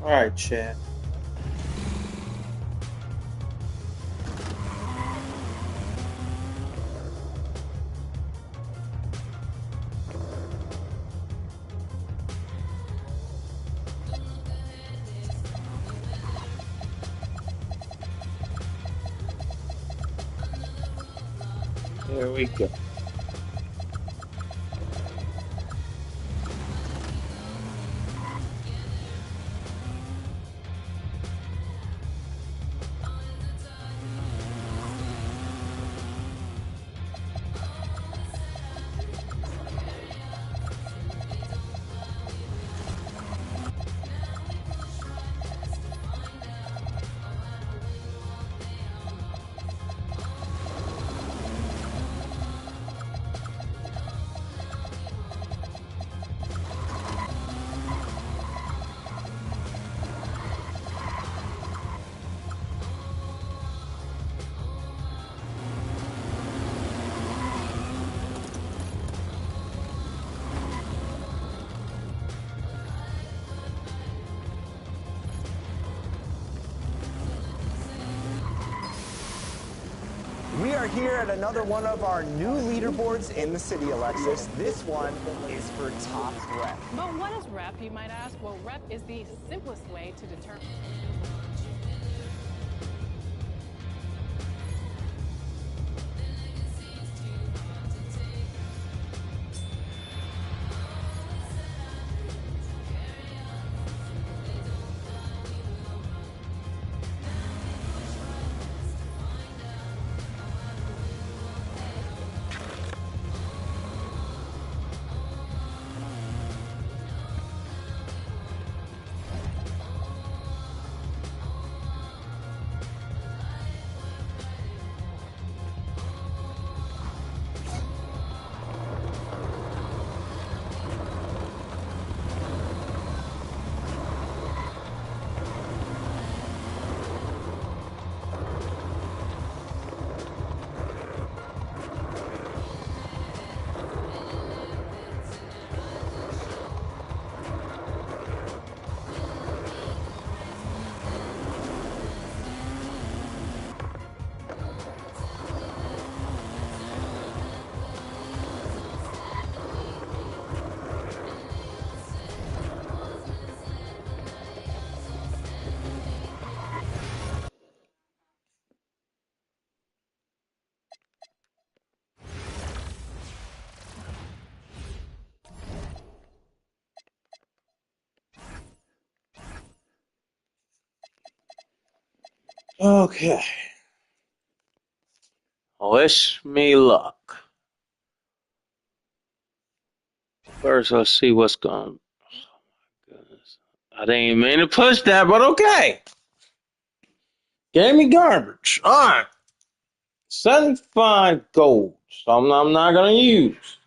All right, chat. There we go. We are here at another one of our new leaderboards in the city, Alexis. This one is for top rep. But what is rep, you might ask? Well, rep is the simplest way to determine. Okay. Wish me luck. First, let's see what's going. Oh my goodness. I didn't even mean to push that, but okay. Gave me garbage. All right. 75 gold. So I'm not going to use.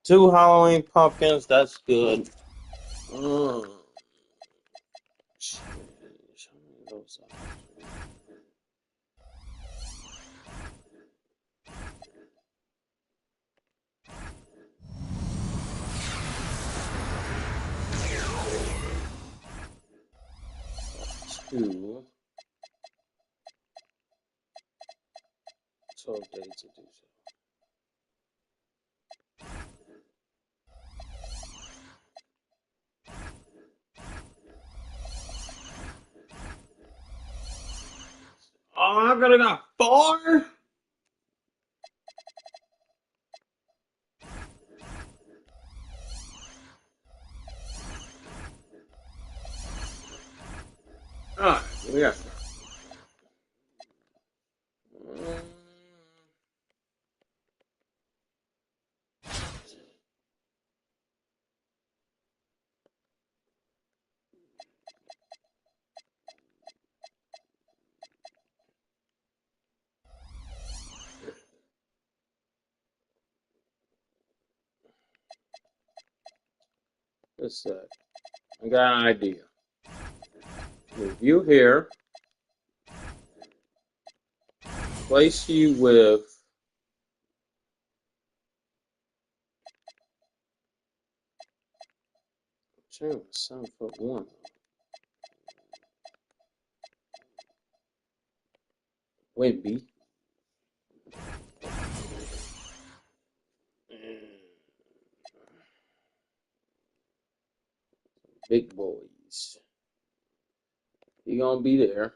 2 Halloween pumpkins. That's good. Mm. Show me those up. 2. 12 days to do so. Oh, I could have got 4? Alright, we got that. Let's see. I got an idea. Move you here. Place you with True, 7'1". Wait, B. Big boys. He gonna be there.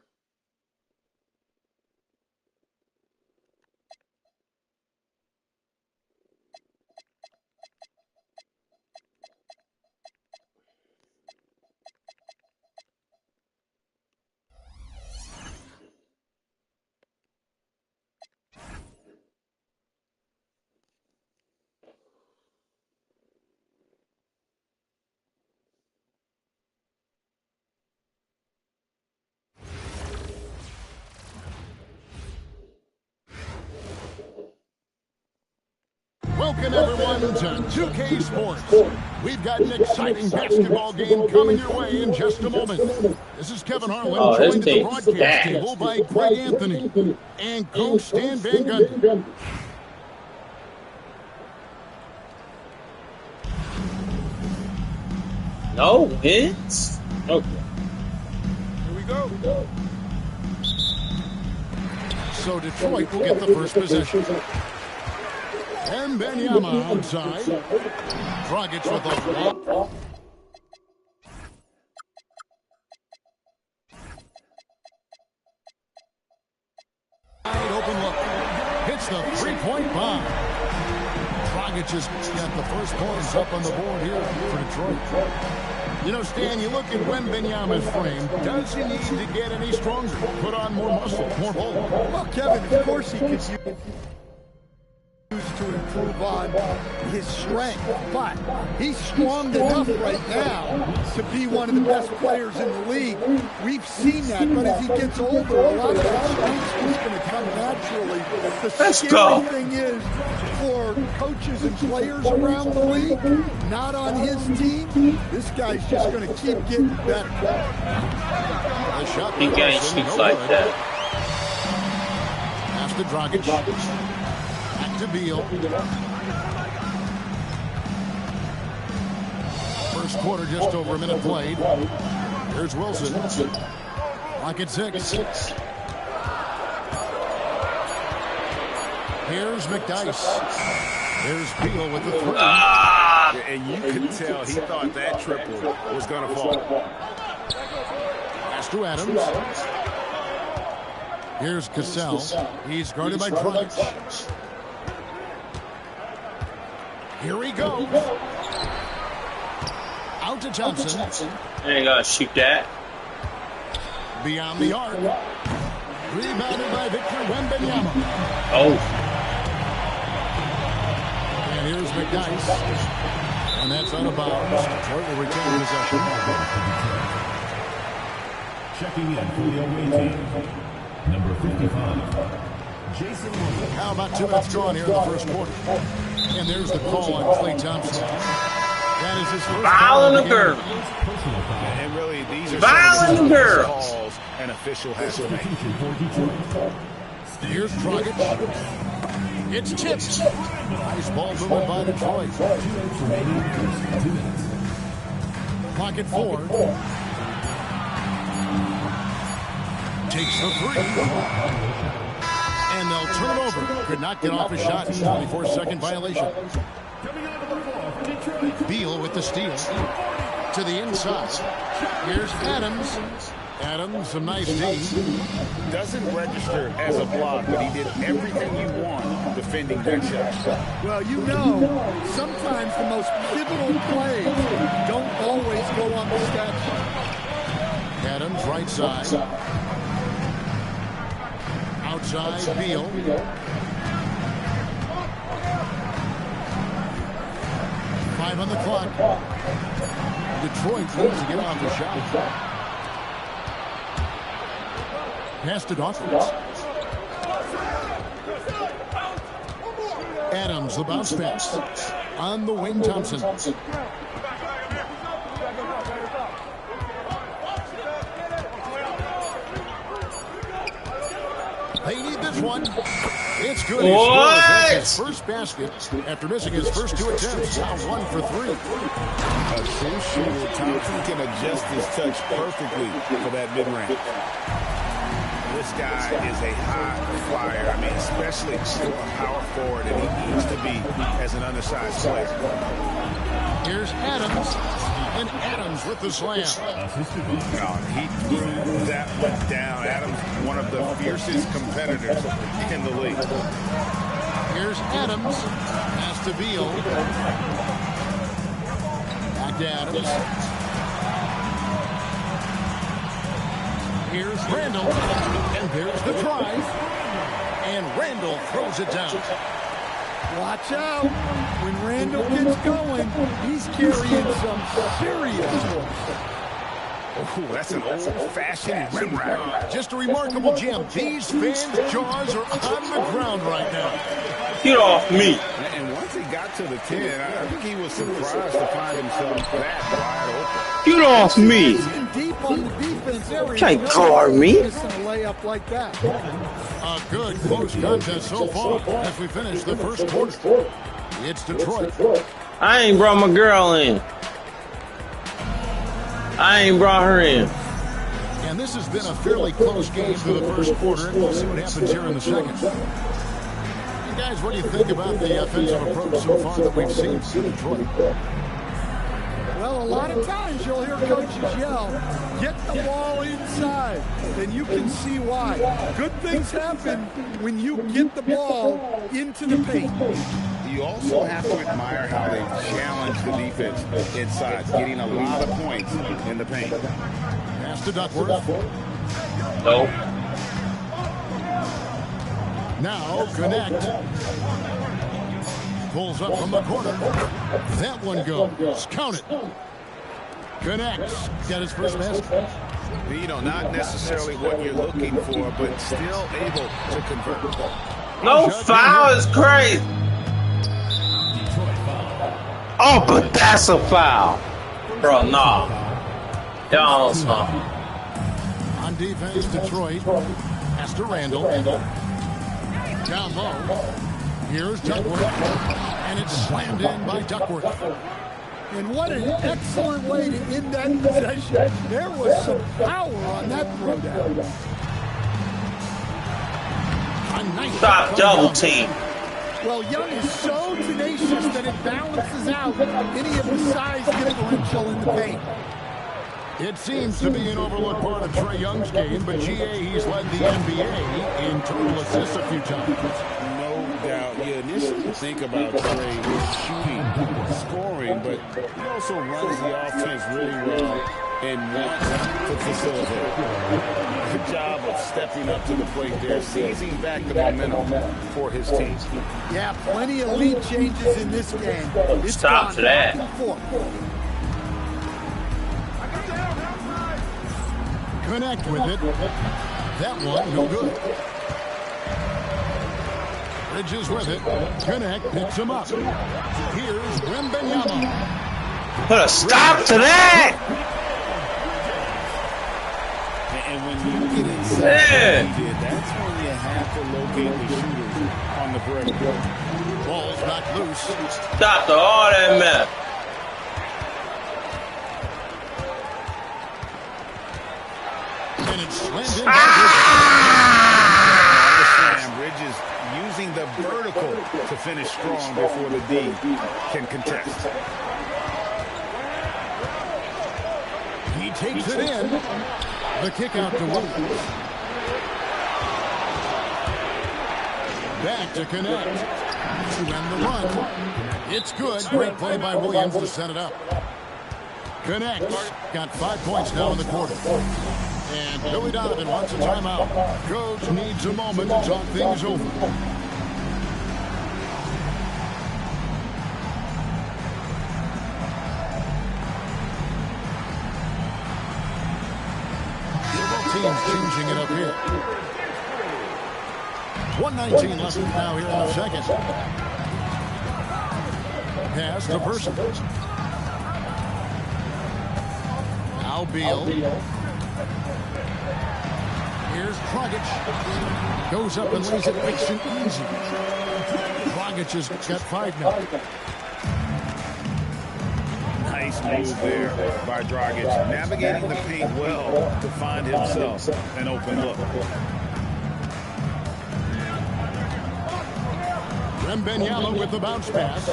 Welcome, everyone, to 2K Sports. We've got an exciting basketball game coming your way in just a moment. This is Kevin Harlan, joined at the broadcast table by Greg Anthony and Coach Stan Van Gundy. No wins? Okay. Here we go. So Detroit will get the first possession. Wembanyama outside. Dragic with a block. Wide open look. Hits the three-point bomb. Dragic has got the first points up on the board here for Detroit. You know, Stan, you look at Wembanyama's frame. Does he need to get any stronger? Put on more muscle, more volume? Well, Kevin, of course he could use to improve on his strength, but he's strong enough right now to be one of the best players in the league. We've seen that, but as he gets older, a lot of that strength is going to come naturally. The scary thing is, for coaches and players around the league, not on his team, this guy's just going to keep getting better. He can't shoot like that. Pass to Dragic. To Beal. First quarter, just over a minute played. Here's Wilson. Clock at 6. Here's McDyess. Here's Beal with the 3. And you could tell he thought that triple was going to fall. Pass to Adams. Here's Cassell. He's guarded by Dragic. Here he goes. Out to Johnson. Ain't gotta shoot that. Beyond the arc. Rebounded by Victor Wembanyama. Oh. And here's McDyess. And that's out of bounds. Detroit will retain possession. Checking in for the away team, number 55. Jason Williams. How about 2 minutes gone here in the first quarter? And there's the call on Klay Thompson. That is his first foul in the girl. And really, these are foul in the girl. Calls an official has to make. Here's Dragic. It's tipped. Nice ball movement by Detroit. 2 minutes remaining. 2 minutes. Clock at 4. Takes the 3. And they'll turn it over. Could not get off a shot. 24-second violation. Beal with the steal. To the inside. Here's Adams. Adams, some nice D. Doesn't register as a block, but he did everything you want defending that shot. Well, you know, sometimes the most pivotal plays don't always go on the stat sheet. Adams, right side. Outside, Beal. Five on the clock. Detroit needs to get off the shot. Pass to Dawkins. Adams, the bounce pass. On the wing, Thompson. They need this one. It's good. What? He scores his first basket after missing his first 2 attempts. Now 1 for 3. A true shooter, Thompson can adjust his touch perfectly for that mid-range. This guy is a high flyer. I mean, especially for a power forward, and he needs to be as an undersized player. Here's Adams. And Adams with the slam. He threw that one down. Adams, one of the fiercest competitors in the league. Here's Adams. Pass to Beal. Back to Adams. Here's Randall. And there's the try. And Randall throws it down. Watch out. When Randall gets going, he's carrying some serious force. Oh, that's an old-fashioned rim rack. Just a remarkable jam. These fans' jaws are on the ground right now. Get off me. And once he got to the 10, I think he was surprised to find himself that wide open. Get off me. Deep on the defense area. Can't guard me. Missing a layup like that. A good close contest so far as we finish the first quarter. It's Detroit. I ain't brought my girl in. I ain't brought her in. And this has been a fairly close game through the first quarter, and we'll see what happens here in the second. And guys, what do you think about the offensive approach so far that we've seen from Detroit? Well, a lot of times you'll hear coaches yell, get the ball inside. Then you can see why. Good things happen when you get the ball into the paint. You also have to admire how they challenge the defense inside, getting a lot of points in the paint. Pass to Duckworth. Nope. Now connect. Pulls up from the corner. That one goes. Count it. Connects. Got his first basket. You know, not necessarily what you're looking for, but still able to convert. No foul is crazy. Oh, but that's a foul. Bro, nah. Y'all stop. On defense, Detroit. Pass to Randall. Down low. Here's Duckworth. And it's slammed in by Duckworth. And what an excellent way to end that possession. There was some power on that throwdown. Stop double team. Well, Young is so tenacious that it balances out any of the size differential in the paint. It seems to be an overlooked part of Trae Young's game, but GA, he's led the NBA in total assists a few times. No doubt. You initially think about Trae shooting, scoring, but he also runs the offense really well and wants to facilitate. Good job of stepping up to the plate there, seizing back the momentum for his team. Yeah, plenty of lead changes in this game. It's Stop to that. Connect with it. That one, no good. Bridges with it. Connect, picks him up. Here's Wembanyama. Put a stop to that. And when you get inside, that's when you have to locate the shooters on the perimeter. Ball's back loose. Stop to all that mess. And it's slammed in. Bridges using the vertical to finish strong before the D can contest. He takes it in. The kick out to Williams. Back to connect. To end the run. It's good. Great play by Williams to set it up. Connects. Got 5 points now in the quarter. And Billy Donovan wants a timeout. Coach needs a moment to talk things over. Both teams changing it up here. 1:19 left now here in the second. Pass to Person. Now Beal. Here's Dragic. Goes up and lays it nice and easy. Dragic has got 5 now. Nice move there by Dragic. Navigating the paint well to find himself an open look. Wembanyama with the bounce pass.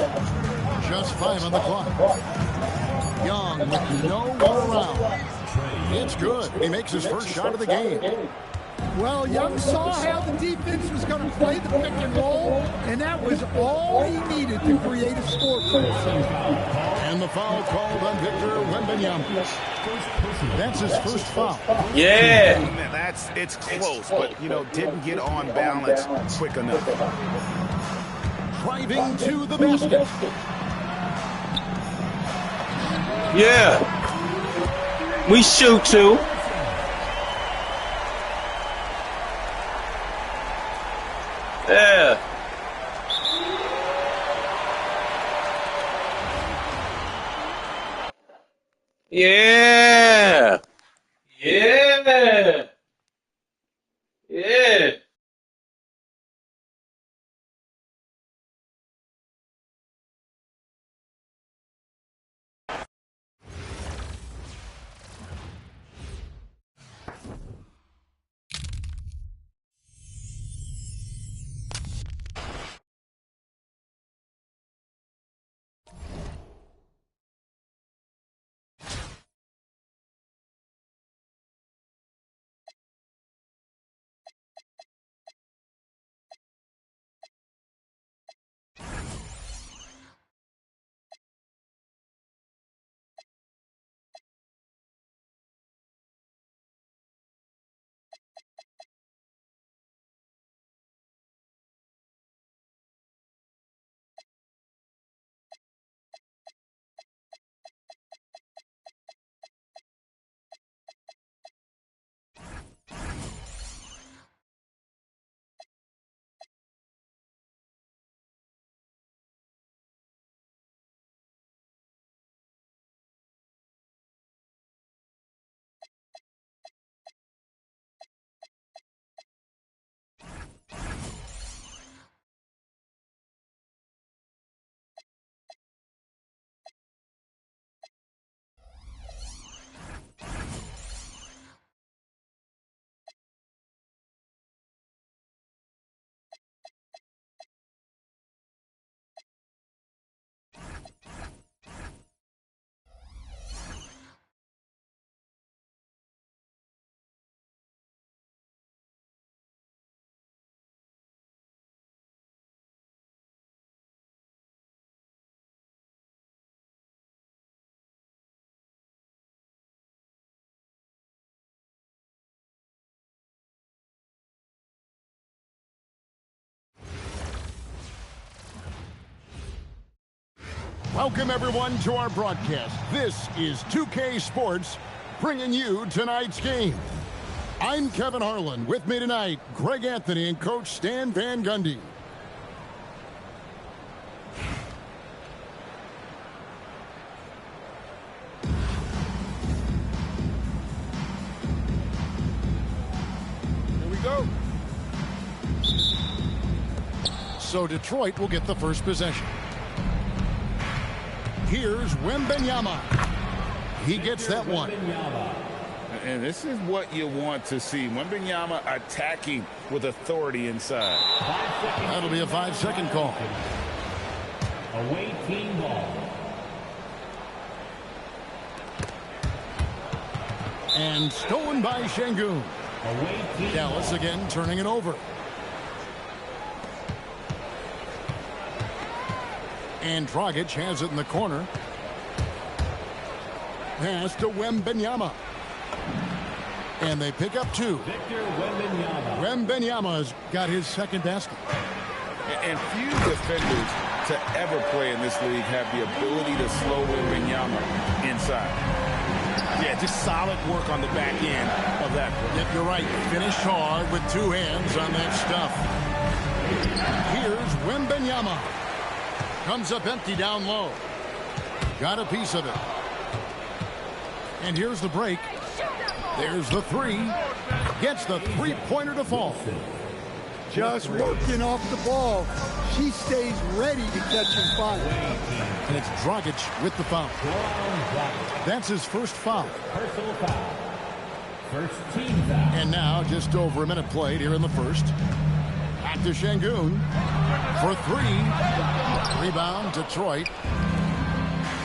Just 5 on the clock. Young with no one around. It's good. He makes his first shot of the game. Well, Young saw how the defense was going to play the pick and roll, and that was all he needed to create a score for himself. And the foul called on Victor Wembanyama. That's his first foul. Yeah. It's close, but, didn't get on balance quick enough. Driving to the basket. Yeah. We shoot too. Yeah. Yeah. Yeah. Yeah. Welcome, everyone, to our broadcast. This is 2K Sports, bringing you tonight's game. I'm Kevin Harlan. With me tonight, Greg Anthony and Coach Stan Van Gundy. Here we go. So Detroit will get the first possession. Here's Wembanyama. He gets that one. And this is what you want to see. Wembanyama attacking with authority inside. That'll be a 5-second call. Away team ball. And stolen by Şengün. Away team Dallas again turning it over. And Dragic has it in the corner. Pass to Wembanyama. And they pick up 2. Victor Wembanyama. Wembanyama's got his second basket. And few defenders to ever play in this league have the ability to slow Wembanyama inside. Yeah, just solid work on the back end of that play. Yep, you're right. Finish hard with 2 hands on that stuff. Here's Wembanyama. Comes up empty down low. Got a piece of it. And here's the break. There's the 3. gets the three-pointer to fall. Just working off the ball. She stays ready to catch and fire. And it's Dragic with the foul. That's his first foul. Personal foul. First team foul. And now just over a minute played here in the first. Back to Şengün for three. Rebound, Detroit.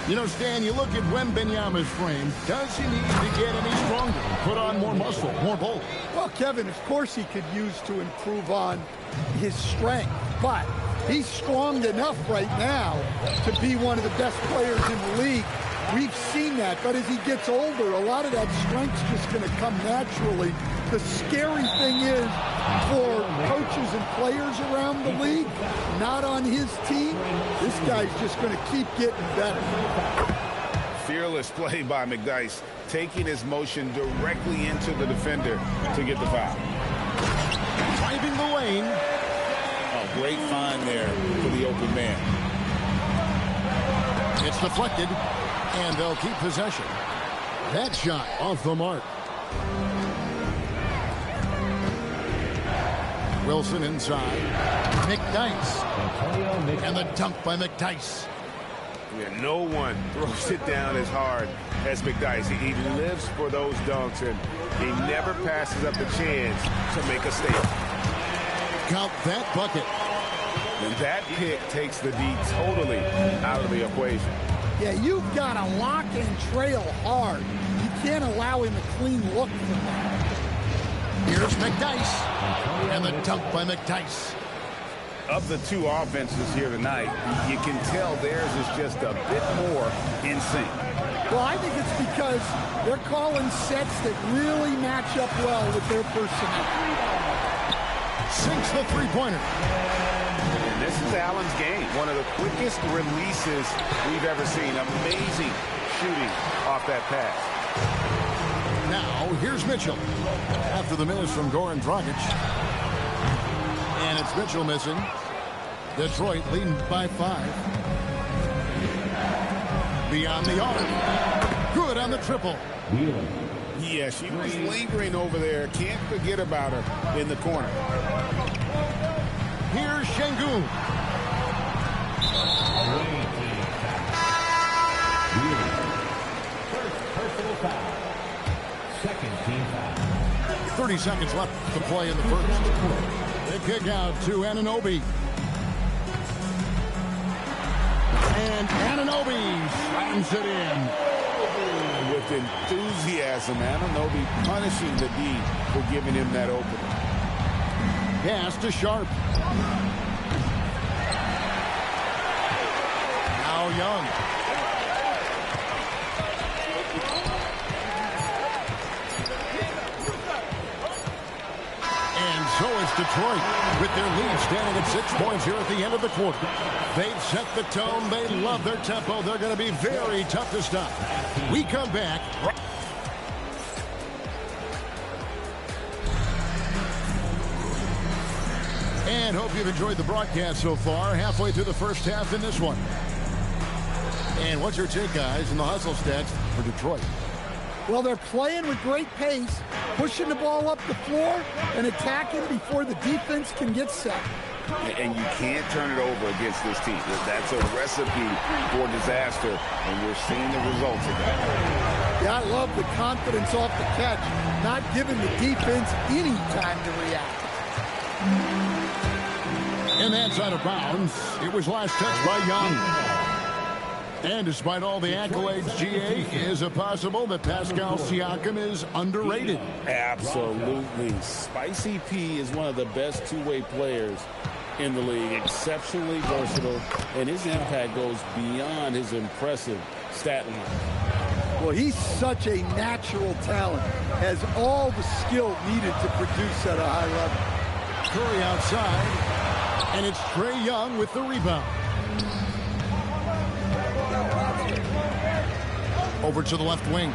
You know, Stan, you look at Wembanyama's frame. Does he need to get any stronger? Put on more muscle, more bulk? Well, Kevin, of course he could use to improve on his strength, but he's strong enough right now to be one of the best players in the league. We've seen that, but as he gets older, a lot of that strength's just going to come naturally. The scary thing is for coaches and players around the league, not on his team, this guy's just going to keep getting better. Fearless play by McDyess, taking his motion directly into the defender to get the foul. Driving the lane. Oh, great find there for the open man. It's deflected, and they'll keep possession. That shot off the mark. Wilson inside. McDyess. And the dunk by McDyess. Yeah, no one throws it down as hard as McDyess. He lives for those dunks, and he never passes up the chance to make a statement. Count that bucket. And that pick takes the D totally out of the equation. Yeah, you've got to lock and trail hard. You can't allow him a clean look from that. Here's McDyess. And the dunk by McDyess. Of the two offenses here tonight, you can tell theirs is just a bit more in sync. Well, I think it's because they're calling sets that really match up well with their personnel. Sinks the three-pointer. And this is Allen's game. One of the quickest releases we've ever seen. Amazing shooting off that pass. Now, here's Mitchell. After the miss from Goran Dragic. And it's Mitchell missing. Detroit leading by 5. Beyond the arc. Good on the triple. Yeah, she was lingering over there. Can't forget about her in the corner. Here's Şengün. Personal foul. Second team foul. 30 seconds left to play in the first. The kick out to Anunoby. And Anunoby slams it in. With enthusiasm, Anunoby punishing the D for giving him that opening. Pass to Sharp. Now Young. And so is Detroit with their lead standing at 6 points here at the end of the quarter. They've set the tone. They love their tempo. They're going to be very tough to stop. We come back. And hope you've enjoyed the broadcast so far. Halfway through the first half in this one. And what's your take, guys, in the hustle stats for Detroit? Well, they're playing with great pace, pushing the ball up the floor and attacking before the defense can get set. And you can't turn it over against this team. That's a recipe for disaster, and we're seeing the results of that. Yeah, I love the confidence off the catch, not giving the defense any time to react. And that's out of bounds. It was last touched by Young. And despite all the accolades, GA, is it possible that Pascal Siakam is underrated? Absolutely. Spicy P is one of the best two-way players in the league. Exceptionally versatile, and his impact goes beyond his impressive stat line. Well, he's such a natural talent, has all the skill needed to produce at a high level. Curry outside, and it's Trae Young with the rebound. Over to the left wing.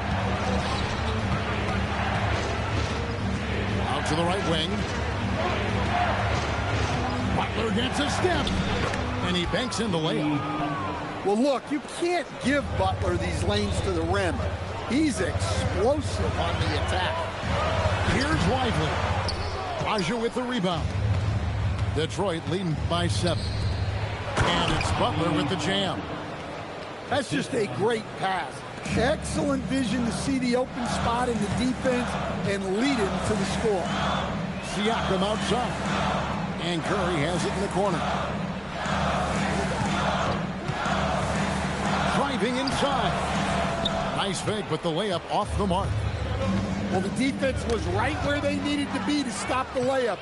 Out to the right wing. Butler gets a step. And he banks in the layup. Well, look, you can't give Butler these lanes to the rim. He's explosive on the attack. Here's Lively. Aja with the rebound. Detroit leading by 7. And it's Butler with the jam. That's just a great pass. Excellent vision to see the open spot in the defense and lead him to the score. Siakam outside. And Curry has it in the corner. Driving inside. Nice fake, but the layup off the mark. Well, the defense was right where they needed to be to stop the layup.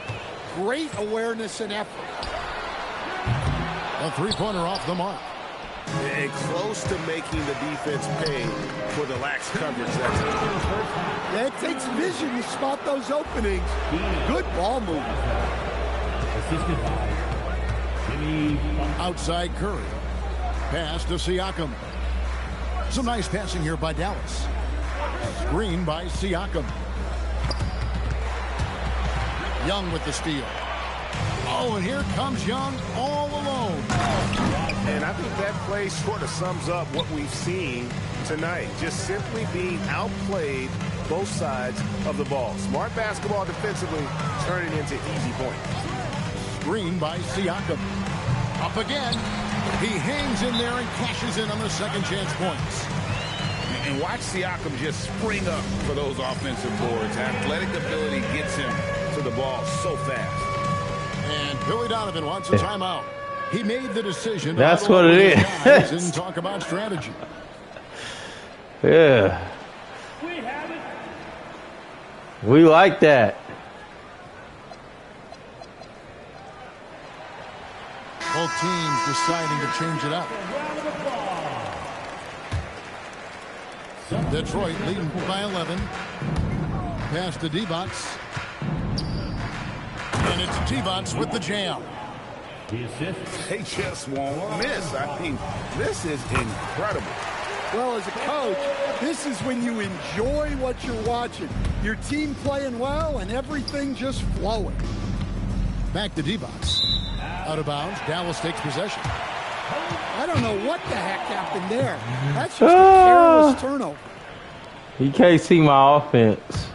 Great awareness and effort. A three-pointer off the mark. And close to making the defense pay for the lax coverage. Yeah, it takes vision to spot those openings. Good ball movement. Outside Curry. Pass to Siakam. Some nice passing here by Dallas. Screen by Siakam. Young with the steal. Oh, and here comes Young all alone. And I think that play sort of sums up what we've seen tonight. Just simply being outplayed both sides of the ball. Smart basketball defensively, turning into easy points. Screen by Siakam. Up again. He hangs in there and cashes in on the second chance points. And watch Siakam just spring up for those offensive boards. Athletic ability gets him to the ball so fast. And Billy Donovan wants a timeout. He made the decision. That's what it is. And talk about strategy. Yeah. We like that. Both teams deciding to change it up. Detroit leading by 11. Pass to Divac. And it's Divac with the jam. They just won't miss. I mean, this is incredible. Well, as a coach, this is when you enjoy what you're watching. Your team playing well and everything just flowing. Back to Divac. Out of bounds. Dallas takes possession. I don't know what the heck happened there. That's just a careless turnover. You can't see my offense.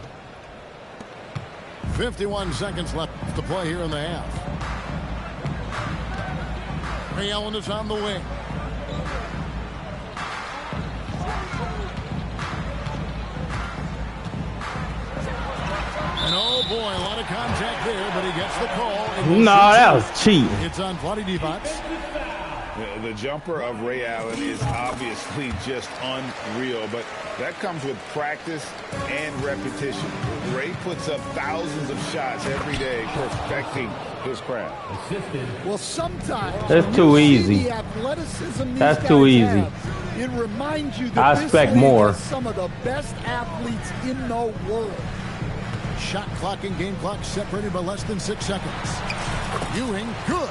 51 seconds left to play here in the half. Ray Allen is on the wing. And oh boy, a lot of contact there, but he gets the call. No, that was cheating. It's on Vlade Divac. The jumper of Ray Allen is obviously just unreal, but that comes with practice and repetition. Ray puts up thousands of shots every day, perfecting his craft. Well, sometimes that's too easy. That's too easy. It reminds you that I expect more. Some of the best athletes in the world. Shot clock and game clock separated by less than 6 seconds. Ewing, good.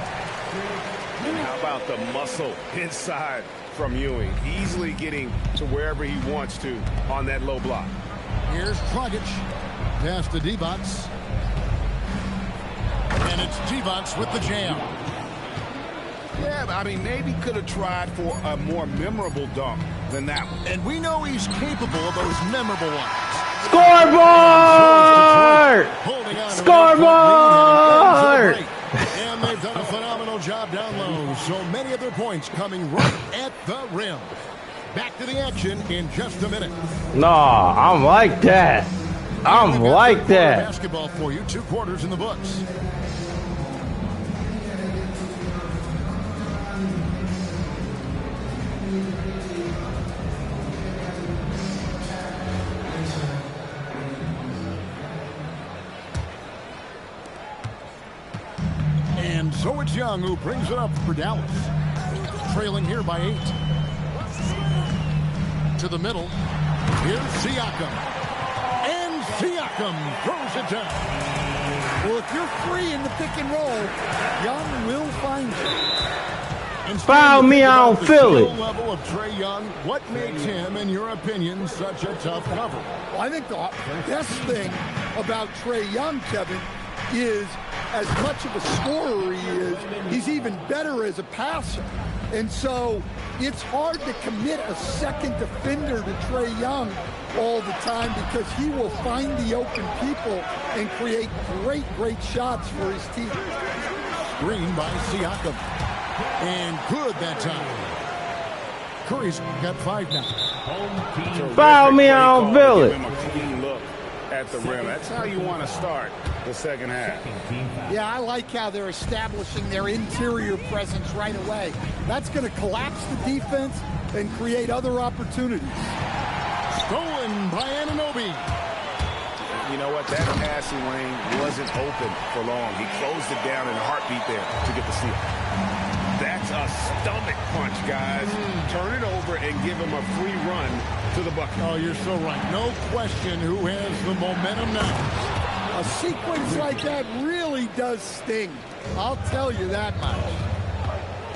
And how about the muscle inside from Ewing? Easily getting to wherever he wants to on that low block. Here's Dragic. Pass to Divac. And it's Divac with the jam. Yeah, I mean, maybe could have tried for a more memorable dunk than that one. And we know he's capable of those memorable ones. Scoreboard! Scoreboard! And they've done a phenomenal job down low. So many of their points coming right at the rim. Back to the action in just a minute. Nah, I'm like that. I'm like that. Basketball for you. 2 quarters in the books. And so it's Young who brings it up for Dallas. Trailing here by 8. To the middle. Here's Siakam. And Siakam throws it down. Well, if you're free in the pick and roll, Young will find you. Foul me, I don't feel it. Level of Trae Young, what makes him, in your opinion, such a tough cover? Well, I think the best thing about Trae Young, Kevin, is as much of a scorer he is, he's even better as a passer. And so it's hard to commit a second defender to Trae Young all the time because he will find the open people and create great shots for his team. Screen by Siakam. And good that time. Curry's got 5 now. Foul me, I don't feel it. Give him a clean look at the rim. That's how you want to start the second half. Yeah, I like how they're establishing their interior presence right away. That's going to collapse the defense and create other opportunities. Stolen by Anunoby. You know what? That passing lane wasn't open for long. He closed it down in a heartbeat there to get the steal. That's a stomach punch, guys. Turn it over and give him a free run to the bucket. Oh, you're so right. No question who has the momentum now. A sequence like that really does sting. I'll tell you that much.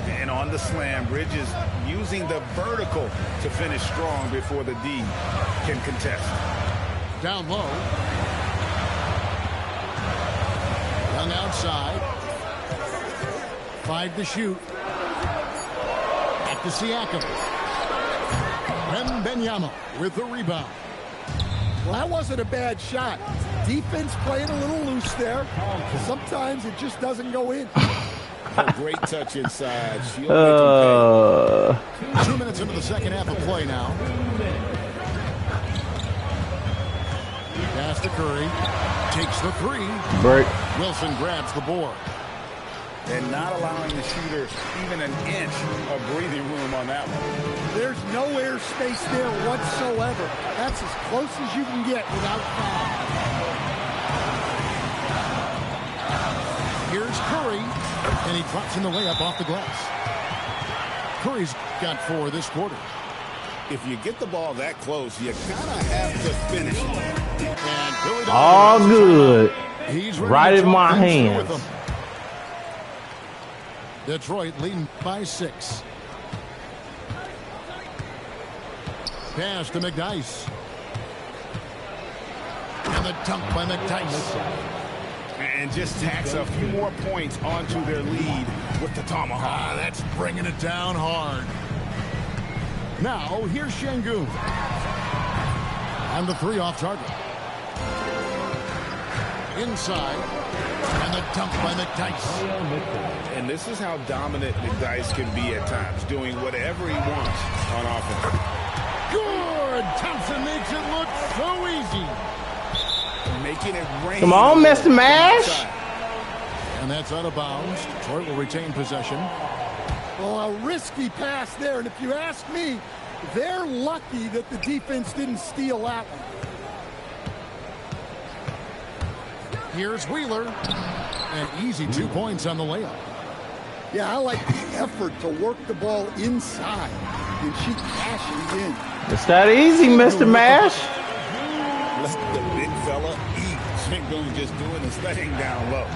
And on the slam, Bridges using the vertical to finish strong before the D can contest. Down low. Young outside. 5 to shoot. Back to Siakam. Wembanyama with the rebound. Well, that wasn't a bad shot. Defense playing a little loose there. Sometimes it just doesn't go in. A great touch inside. 2 minutes into the second half of play now. Pass to Curry. Takes the 3. Break. Wilson grabs the board. And not allowing the shooter even an inch of breathing room on that one. There's no air space there whatsoever. That's as close as you can get without foul. Here's Curry, and he drops in the layup off the glass. Curry's got 4 this quarter. If you get the ball that close, you kind of have to finish it. And Billy All good. He's Right in my hands. Detroit leading by 6. Pass to McDyess. And the dunk by McDyess. And just tacks a few more points onto their lead with the tomahawk. That's bringing it down hard. Now, here's Şengün. And the 3 off target. Inside. And the dunk by McDyess. And this is how dominant McDyess can be at times, doing whatever he wants on offense. Good! Thompson makes it look so easy. Making it rain. Come on, Mr. Mash. And that's out of bounds. Detroit will retain possession. Well, a risky pass there. And if you ask me, they're lucky that the defense didn't steal that one. Here's Wheeler. And easy 2 points on the layup. Yeah, I like the effort to work the ball inside. And she cashes in. It's that easy, Mr. Mash. Let the big fella eat. Şengün just doing his thing down low.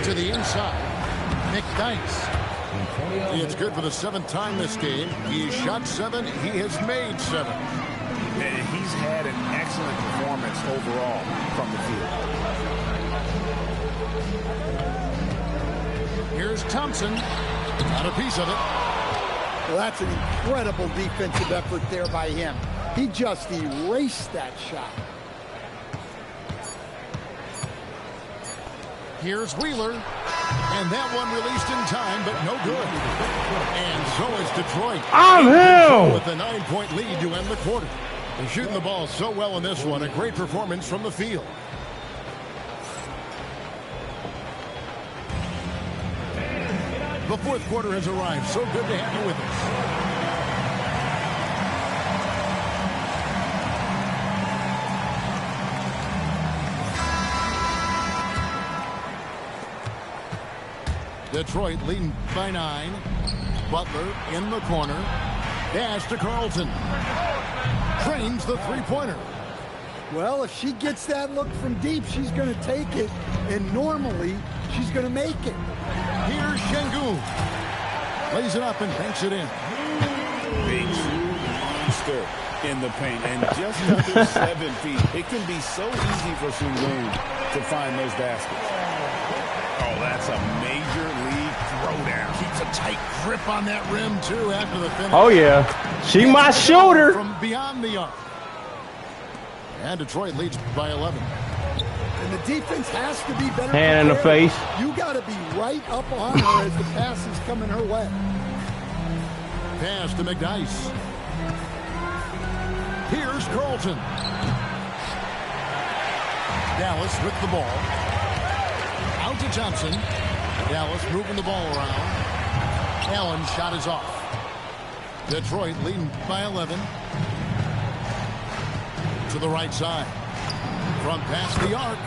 To the inside. McDyess. It's good for the 7th time this game. He shot 7. He has made 7. And he's had an excellent performance overall from the field. Here's Thompson. Got a piece of it. Well, that's an incredible defensive effort there by him. He just erased that shot. Here's Wheeler. And that one released in time, but no good. And so is Detroit. I'm him. With a 9-point lead to end the quarter. They're shooting the ball so well in this one. A great performance from the field. The 4th quarter has arrived. So good to have you with us. Detroit leading by 9. Butler in the corner. Pass to Carlton. Trains the 3-pointer. Well, if she gets that look from deep, she's going to take it. And normally, she's going to make it. Here's Şengün. Lays it up and banks it in. Big monster in the paint. And just under 7 feet. It can be so easy for Şengün to find those baskets. Oh, that's a major league throwdown. Keeps a tight grip on that rim, too, after the finish. Oh, yeah. She my shooter. From beyond the arc. And Detroit leads by 11. And the defense has to be better. Hand in the face. You got to be right up on her as the pass is coming her way. Pass to McDyess. Here's Carlton. Dallas with the ball. Out to Thompson. Dallas moving the ball around. Allen shot is off. Detroit leading by 11. To the right side. From past the arc.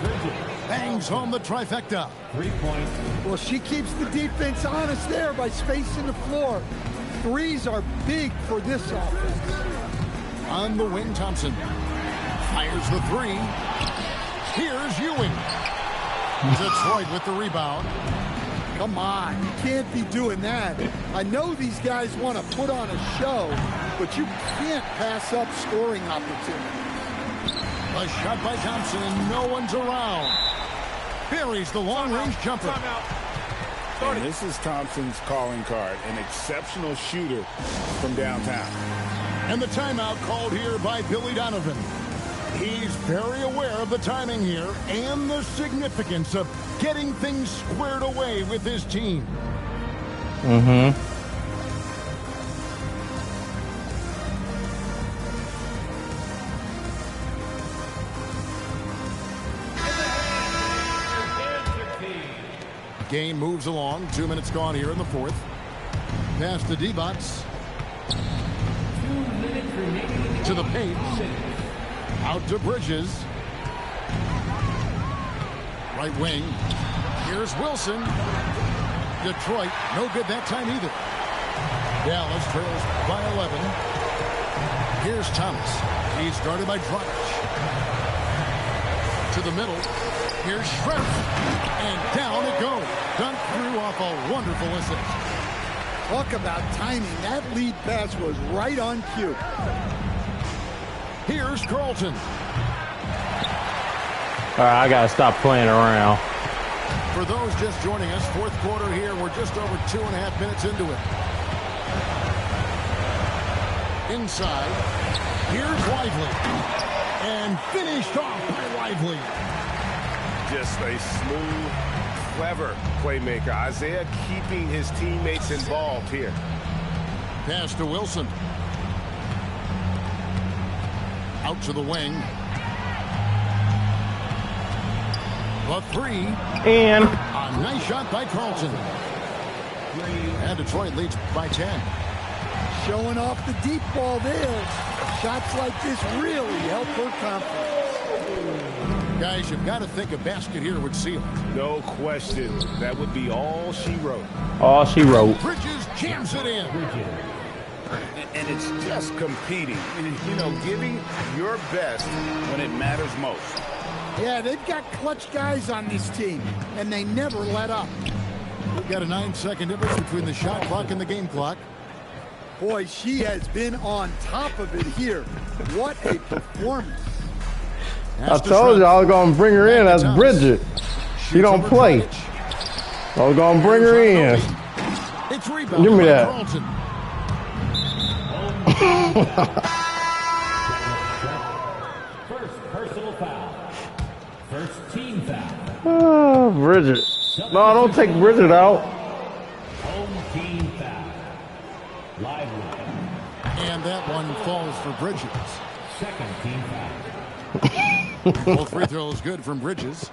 Bangs home the trifecta. 3 points. Well, she keeps the defense honest there by spacing the floor. Threes are big for this offense. On the wing, Thompson. Fires the three. Here's Ewing. Detroit with the rebound. Come on, you can't be doing that. I know these guys want to put on a show, but you can't pass up scoring opportunity. A shot by Thompson, and no one's around. Buries the long-range jumper. And this is Thompson's calling card, an exceptional shooter from downtown. And the timeout called here by Billy Donovan. He's very aware of the timing here and the significance of getting things squared away with his team. Mm-hmm. Game moves along. 2 minutes gone here in the fourth. Pass to D-Bots. To the paint. Out to Bridges. Right wing. Here's Wilson. Detroit, no good that time either. Dallas trails by 11. Here's Thomas. He's guarded by Dragic. To the middle. Here's Schroeder. And down it goes. Dunked through off a wonderful assist. Talk about timing. That lead pass was right on cue. Here's Carlton. All right, I got to stop playing around. For those just joining us, fourth quarter here. We're just over 2.5 minutes into it. Inside. Here's Lively. And finished off by Lively. Just a smooth, clever playmaker. Isaiah keeping his teammates involved here. Pass to Wilson. Out to the wing. The three. And a nice shot by Carlton. And Detroit leads by 10. Showing off the deep ball there. Shots like this really help her confidence. Guys, you've got to think a basket here would seal it. No question. That would be all she wrote. all she wrote. Bridges jams it in. And it's just competing. You know, giving your best when it matters most. Yeah, they've got clutch guys on this team, and they never let up. We've got a 9-second difference between the shot clock and the game clock. Boy, she has been on top of it here. What a performance. I told you I was going to bring her in. That's Bridget. She don't play. I was going to bring her in. Give me that. First personal foul. First team foul. Oh, Bridget. No, don't take Bridget out. Home team foul. Lively. And that one falls for Bridges. Second team foul. Both free throws good from Bridges.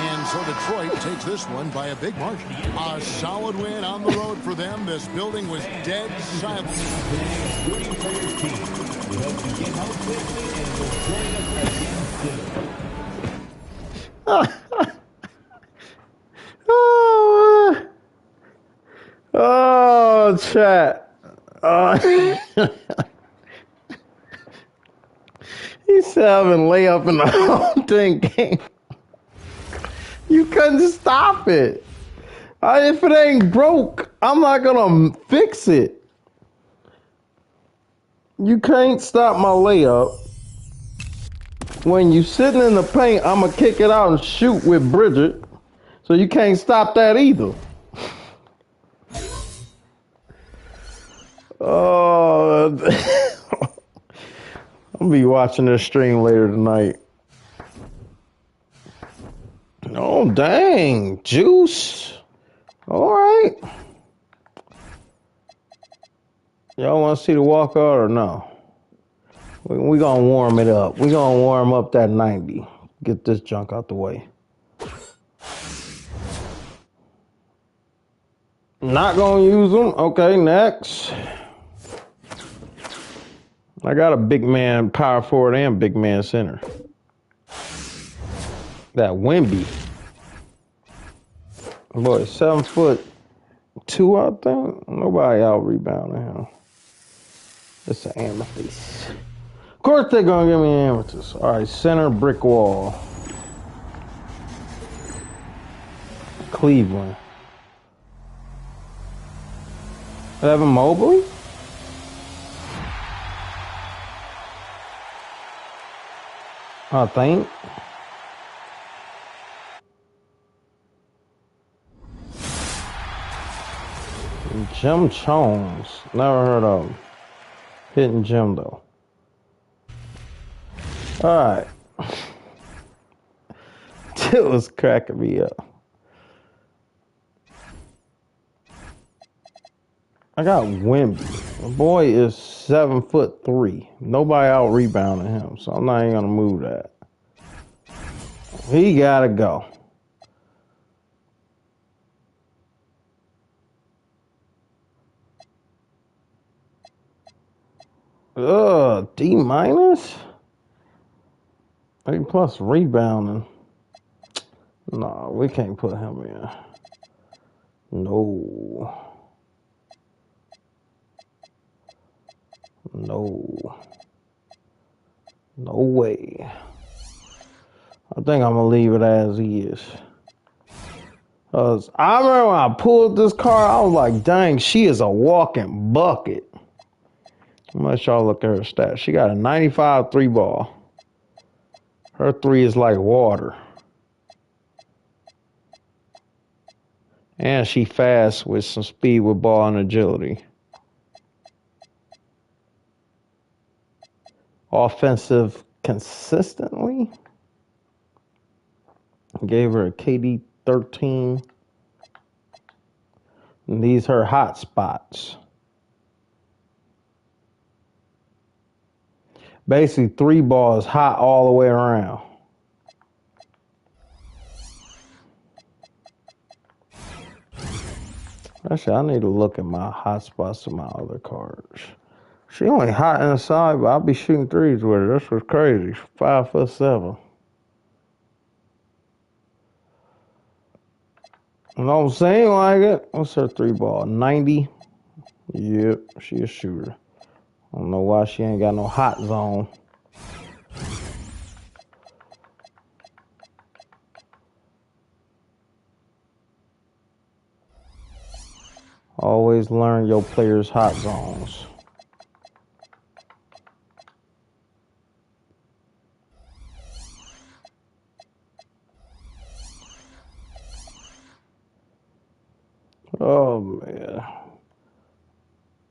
And so Detroit takes this one by a big margin. A solid win on the road for them. This building was dead silent. Rooting for your team. We hope you get home quickly and will join us again soon. Oh, chat. He's having layup in the whole thing game. You couldn't stop it. If it ain't broke, I'm not gonna fix it. You can't stop my layup. When you sitting in the paint, I'm going to kick it out and shoot with Bridget. So you can't stop that either. Oh, I'll be watching this stream later tonight. Oh, dang. Juice. All right. Y'all want to see the walkout or no? We're going to warm it up. We're going to warm up that 90. Get this junk out the way. Not going to use them. Okay, next. I got a big man power forward and big man center. That Wemby. Boy, 7'2", I think. Nobody out rebounding him. It's an amethyst. Of course they're going to give me an amethyst. All right, center brick wall. Cleveland. Evan Mobley? I think. Jim Jones. Never heard of him. Hitting Jim, though. All right. It was cracking me up. I got Wemby. The boy is 7'3". Nobody out rebounding him, so I'm not even gonna move that. He gotta go. D minus? A plus rebounding. No, we can't put him in. No. No. No way. I think I'm gonna leave it as he is. I remember when I pulled this car, I was like, dang, she is a walking bucket. I'm gonna let y'all look at her stats. She got a 95 3 ball. Her three is like water. And she fast with some speed with ball and agility. Offensive consistently. Gave her a KD 13. And these her hot spots. Basically, 3 balls hot all the way around. Actually, I need to look at my hot spots of my other cards. She only hot inside, but I'll be shooting threes with her. This was crazy. 5'7". You know what I'm saying? Like it. What's her 3 ball? 90. Yep, she a shooter. I don't know why she ain't got no hot zone. Always learn your players' hot zones. Oh, man.